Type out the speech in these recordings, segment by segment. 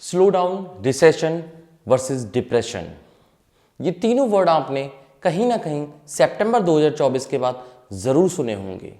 Slow down, recession versus depression, ये तीनों word आपने कहीं ना कहीं सितंबर 2024 के बाद ज़रूर सुने होंगे।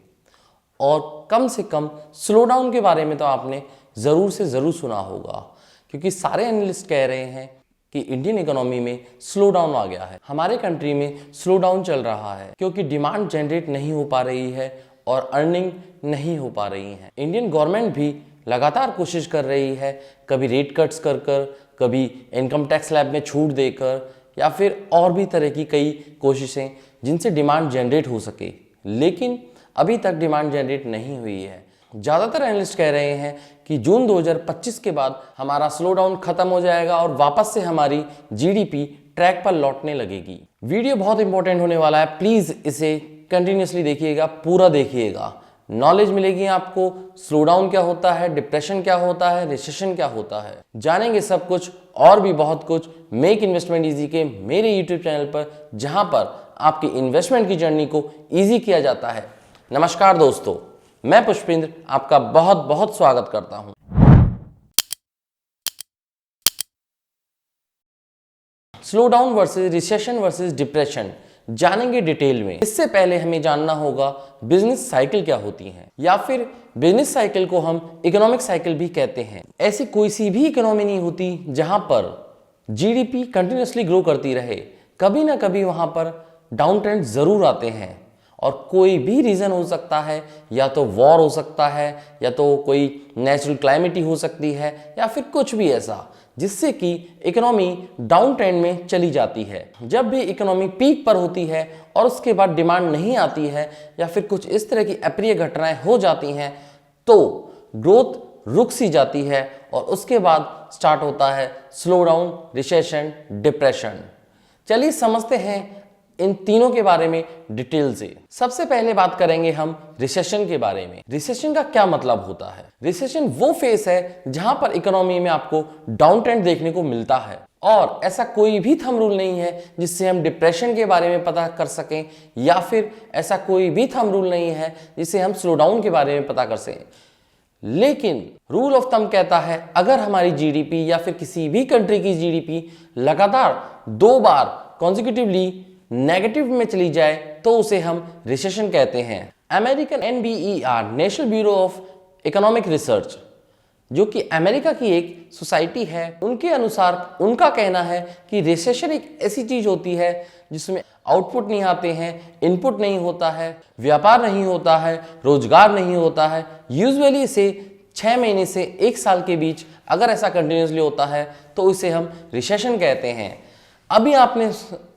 और कम से कम स्लो डाउन के बारे में तो आपने ज़रूर से ज़रूर सुना होगा, क्योंकि सारे एनालिस्ट कह रहे हैं कि इंडियन इकोनॉमी में स्लो डाउन आ गया है। हमारे कंट्री में स्लो डाउन चल रहा है क्योंकि डिमांड जनरेट नहीं हो पा रही है और अर्निंग नहीं हो पा रही है। इंडियन गवर्नमेंट भी लगातार कोशिश कर रही है, कभी रेट कट्स कर कर, कभी इनकम टैक्स स्लैब में छूट देकर, या फिर और भी तरह की कई कोशिशें जिनसे डिमांड जनरेट हो सके, लेकिन अभी तक डिमांड जनरेट नहीं हुई है। ज़्यादातर एनालिस्ट कह रहे हैं कि जून 2025 के बाद हमारा स्लो डाउन खत्म हो जाएगा और वापस से हमारी जीडीपी ट्रैक पर लौटने लगेगी। वीडियो बहुत इंपॉर्टेंट होने वाला है, प्लीज़ इसे कंटिन्यूसली देखिएगा, पूरा देखिएगा, नॉलेज मिलेगी आपको। स्लो डाउन क्या होता है, डिप्रेशन क्या होता है, रिसेशन क्या होता है, जानेंगे सब कुछ और भी बहुत कुछ मेक इन्वेस्टमेंट इजी के मेरे यूट्यूब चैनल पर, जहां पर आपकी इन्वेस्टमेंट की जर्नी को इजी किया जाता है। नमस्कार दोस्तों, मैं पुष्पेंद्र आपका बहुत बहुत स्वागत करता हूं। Slow down versus recession versus depression जानेंगे डिटेल में। इससे पहले हमें जानना होगा बिजनेस साइकिल क्या होती है, या फिर बिजनेस साइकिल को हम इकोनॉमिक साइकिल भी कहते हैं। ऐसी कोई सी भी इकोनॉमी नहीं होती जहां पर जीडीपी कंटिन्यूअसली ग्रो करती रहे, कभी ना कभी वहां पर डाउन ट्रेंड जरूर आते हैं। और कोई भी रीज़न हो सकता है, या तो वॉर हो सकता है, या तो कोई नेचुरल क्लाइमेटी हो सकती है, या फिर कुछ भी ऐसा जिससे कि इकोनॉमी डाउन ट्रेंड में चली जाती है। जब भी इकोनॉमी पीक पर होती है और उसके बाद डिमांड नहीं आती है, या फिर कुछ इस तरह की अप्रिय घटनाएं हो जाती हैं, तो ग्रोथ रुक सी जाती है और उसके बाद स्टार्ट होता है स्लो डाउन, रिसेशन, डिप्रेशन। चलिए समझते हैं इन तीनों के बारे में डिटेल से। सबसे पहले बात करेंगे हम रिसेशन के बारे में। रिसेशन का क्या मतलब होता है? रिसेशन वो फेस है जहां पर इकोनॉमी में आपको डाउन ट्रेंड देखने को मिलता है, और ऐसा कोई भी थंब रूल नहीं है जिससे हम डिप्रेशन के बारे में पता कर सकें, या फिर ऐसा कोई भी थंब रूल नहीं है जिससे हम स्लो डाउन के बारे में पता कर सकें। लेकिन रूल ऑफ थंब कहता है, अगर हमारी जीडीपी या फिर किसी भी कंट्री की जीडीपी लगातार 2 बार कॉन्जिक्यूटिवली नेगेटिव में चली जाए तो उसे हम रिसेशन कहते हैं। American NBER, national bureau of economic research, जो कि अमेरिका की एक सोसाइटी है, उनके अनुसार उनका कहना है कि रिसेशन एक ऐसी चीज होती है जिसमें आउटपुट नहीं आते हैं, इनपुट नहीं होता है, व्यापार नहीं होता है, रोजगार नहीं होता है। यूजुअली इसे 6 महीने से 1 साल के बीच अगर ऐसा कंटिन्यूसली होता है तो इसे हम रिसेशन कहते हैं। अभी आपने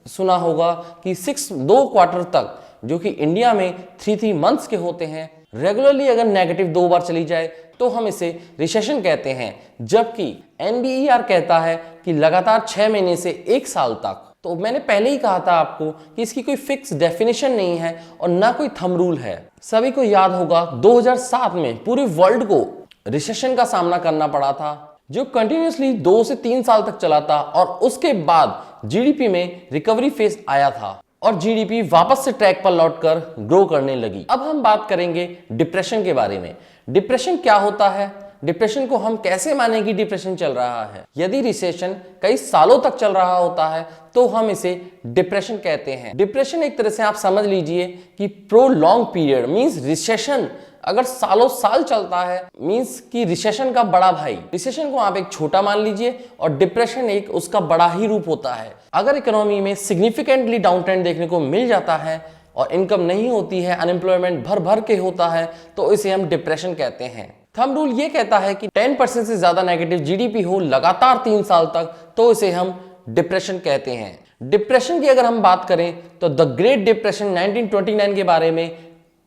सुना होगा कि 2 क्वार्टर तक, जो कि इंडिया में 3 मंथ्स के होते हैं, रेगुलरली अगर नेगेटिव 2 बार चली जाए तो हम इसे रिसेशन कहते हैं। जबकि NBER कहता है कि लगातार 6 महीने से 1 साल तक। तो मैंने पहले ही कहा था आपको कि इसकी कोई फिक्स डेफिनेशन नहीं है और ना कोई थंब रूल है। सभी को याद होगा 2007 में पूरे वर्ल्ड को रिसेशन का सामना करना पड़ा था, जो कंटिन्यूसली 2 से 3 साल तक चला था, और उसके बाद जीडीपी में रिकवरी फेज आया था और जीडीपी वापस से ट्रैक पर लौटकर ग्रो करने लगी। अब हम बात करेंगे डिप्रेशन के बारे में। डिप्रेशन क्या होता है? डिप्रेशन को हम कैसे माने कि डिप्रेशन चल रहा है? यदि रिसेशन कई सालों तक चल रहा होता है तो हम इसे डिप्रेशन कहते हैं। डिप्रेशन एक तरह से आप समझ लीजिए कि प्रोलॉन्ग पीरियड मींस रिसेशन अगर सालों साल चलता है, मींस कि रिसेशन का बड़ा भाई। रिसेशन को आप एक छोटा मान लीजिए और डिप्रेशन एक उसका बड़ा ही रूप होता है। अगर इकोनॉमी में सिग्निफिकेंटली डाउन ट्रेंड देखने को मिल जाता है और इनकम नहीं होती है, अनएम्प्लॉयमेंट भर भर के होता है, तो इसे हम डिप्रेशन कहते हैं। थंब रूल ये कहता है कि 10% से ज्यादा नेगेटिव जीडीपी हो लगातार 3 साल तक, तो इसे हम डिप्रेशन कहते हैं। डिप्रेशन की अगर हम बात करें तो द ग्रेट डिप्रेशन 1929 के बारे में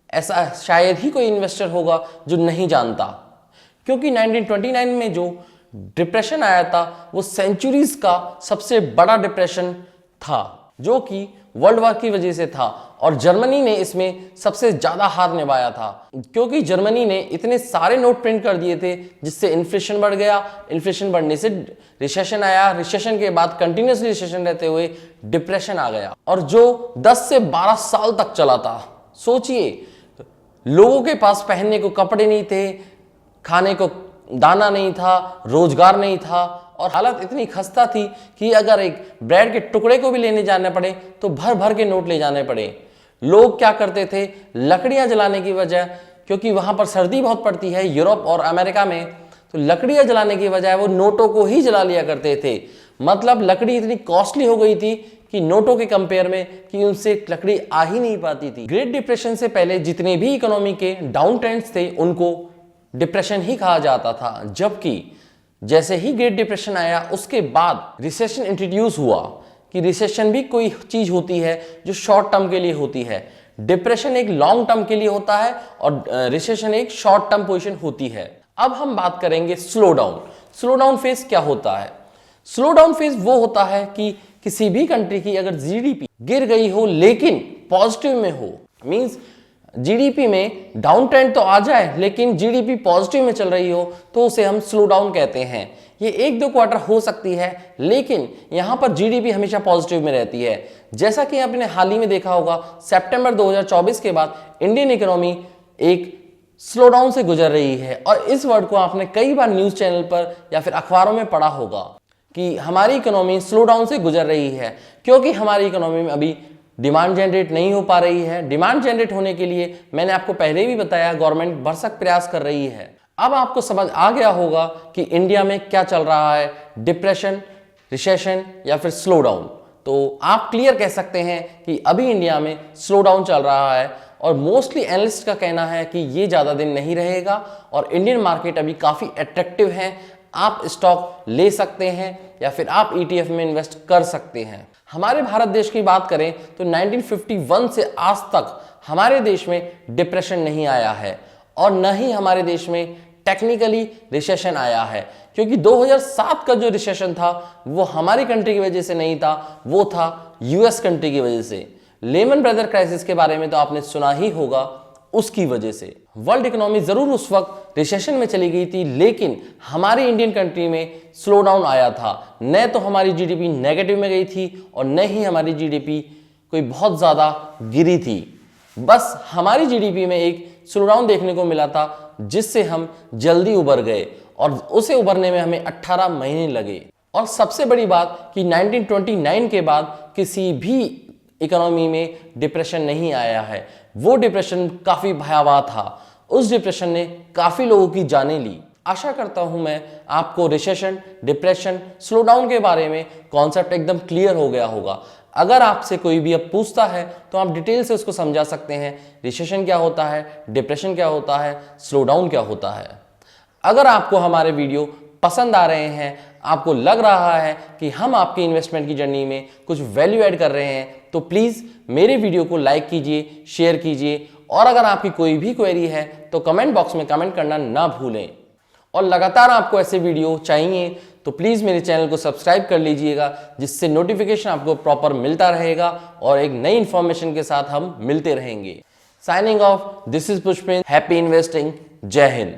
ऐसा शायद ही कोई इन्वेस्टर होगा जो नहीं जानता, क्योंकि 1929 में जो डिप्रेशन आया था वो सेंचुरीज का सबसे बड़ा डिप्रेशन था, जो कि वर्ल्ड वॉर की वजह से था, और जर्मनी ने इसमें सबसे ज्यादा हाथ निभाया था, क्योंकि जर्मनी ने इतने सारे नोट प्रिंट कर दिए थे जिससे इन्फ्लेशन बढ़ गया। इन्फ्लेशन बढ़ने से रिसेशन आया, रिसेशन के बाद कंटिन्यूसली रिसेशन रहते हुए डिप्रेशन आ गया, और जो 10 से 12 साल तक चला था। सोचिए, लोगों के पास पहनने को कपड़े नहीं थे, खाने को दाना नहीं था, रोजगार नहीं था, और हालत इतनी खस्ता थी कि अगर एक ब्रेड के टुकड़े को भी लेने जाने पड़े तो भर भर के नोट ले जाने पड़े। लोग क्या करते थे, लकड़ियां जलाने की वजह, क्योंकि वहां पर सर्दी बहुत पड़ती है यूरोप और अमेरिका में, तो लकड़ियां जलाने की बजाय वो नोटों को ही जला लिया करते थे। मतलब लकड़ी इतनी कॉस्टली हो गई थी कि नोटों के कंपेयर में कि उनसे लकड़ी आ ही नहीं पाती थी। ग्रेट डिप्रेशन से पहले जितने भी इकोनॉमी के डाउन ट्रेंड्स थे उनको डिप्रेशन ही कहा जाता था, जबकि जैसे ही ग्रेट डिप्रेशन आया उसके बाद रिसेशन इंट्रोड्यूस हुआ कि रिसेशन भी कोई चीज होती है जो शॉर्ट टर्म के लिए होती है। डिप्रेशन एक लॉन्ग टर्म के लिए होता है और रिसेशन एक शॉर्ट टर्म पोजीशन होती है। अब हम बात करेंगे slow down. Slow down phase क्या होता है? स्लो डाउन फेज वो होता है कि किसी भी कंट्री की अगर जीडीपी गिर गई हो लेकिन पॉजिटिव में हो, मींस जीडीपी में डाउन ट्रेंड तो आ जाए लेकिन जीडीपी पॉजिटिव में चल रही हो तो उसे हम स्लो डाउन कहते हैं। ये 1-2 क्वार्टर हो सकती है लेकिन यहां पर जीडीपी हमेशा पॉजिटिव में रहती है। जैसा कि आपने हाल ही में देखा होगा, सितंबर 2024 के बाद इंडियन इकोनॉमी एक स्लो डाउन से गुजर रही है और इस वर्ड को आपने कई बार न्यूज चैनल पर या फिर अखबारों में पढ़ा होगा कि हमारी इकोनॉमी स्लो डाउन से गुजर रही है, क्योंकि हमारी इकोनॉमी में अभी डिमांड जनरेट नहीं हो पा रही है। डिमांड जनरेट होने के लिए मैंने आपको पहले भी बताया, गवर्नमेंट भरसक प्रयास कर रही है। अब आपको समझ आ गया होगा कि इंडिया में क्या चल रहा है, डिप्रेशन, रिसेशन या फिर स्लो डाउन। तो आप क्लियर कह सकते हैं कि अभी इंडिया में स्लो डाउन चल रहा है और मोस्टली एनालिस्ट का कहना है कि ये ज़्यादा दिन नहीं रहेगा और इंडियन मार्केट अभी काफ़ी अट्रैक्टिव है। आप स्टॉक ले सकते हैं या फिर आप ETF में इन्वेस्ट कर सकते हैं। हमारे भारत देश की बात करें तो 1951 से आज तक हमारे देश में डिप्रेशन नहीं आया है और न ही हमारे देश में टेक्निकली रिसेशन आया है, क्योंकि 2007 का जो रिसेशन था वो हमारी कंट्री की वजह से नहीं था, वो था यूएस कंट्री की वजह से। लेमन ब्रदर क्राइसिस के बारे में तो आपने सुना ही होगा, उसकी वजह से वर्ल्ड इकोनॉमी जरूर उस वक्त रिसेशन में चली गई थी लेकिन हमारी इंडियन कंट्री में स्लो डाउन आया था। न तो हमारी जीडीपी नेगेटिव में गई थी और न ही हमारी जीडीपी कोई बहुत ज्यादा गिरी थी। बस हमारी जीडीपी में एक स्लो डाउन देखने को मिला था जिससे हम जल्दी उबर गए और उसे उबरने में हमें 18 महीने लगे। और सबसे बड़ी बात कि 1929 के बाद किसी भी इकोनॉमी में डिप्रेशन नहीं आया है। वो डिप्रेशन काफी भयावह था, उस डिप्रेशन ने काफी लोगों की जानें ली। आशा करता हूं मैं आपको रिसेशन, डिप्रेशन, स्लो डाउन के बारे में कॉन्सेप्ट एकदम क्लियर हो गया होगा। अगर आपसे कोई भी अब पूछता है तो आप डिटेल से उसको समझा सकते हैं, रिसेशन क्या होता है, डिप्रेशन क्या होता है, स्लो डाउन क्या होता है। अगर आपको हमारे वीडियो पसंद आ रहे हैं, आपको लग रहा है कि हम आपकी इन्वेस्टमेंट की जर्नी में कुछ वैल्यू ऐड कर रहे हैं, तो प्लीज़ मेरे वीडियो को लाइक कीजिए, शेयर कीजिए और अगर आपकी कोई भी क्वेरी है तो कमेंट बॉक्स में कमेंट करना ना भूलें। और लगातार आपको ऐसे वीडियो चाहिए तो प्लीज़ मेरे चैनल को सब्सक्राइब कर लीजिएगा, जिससे नोटिफिकेशन आपको प्रॉपर मिलता रहेगा और एक नई इन्फॉर्मेशन के साथ हम मिलते रहेंगे। Signing off, this is Pushpin. Happy investing. जय हिंद।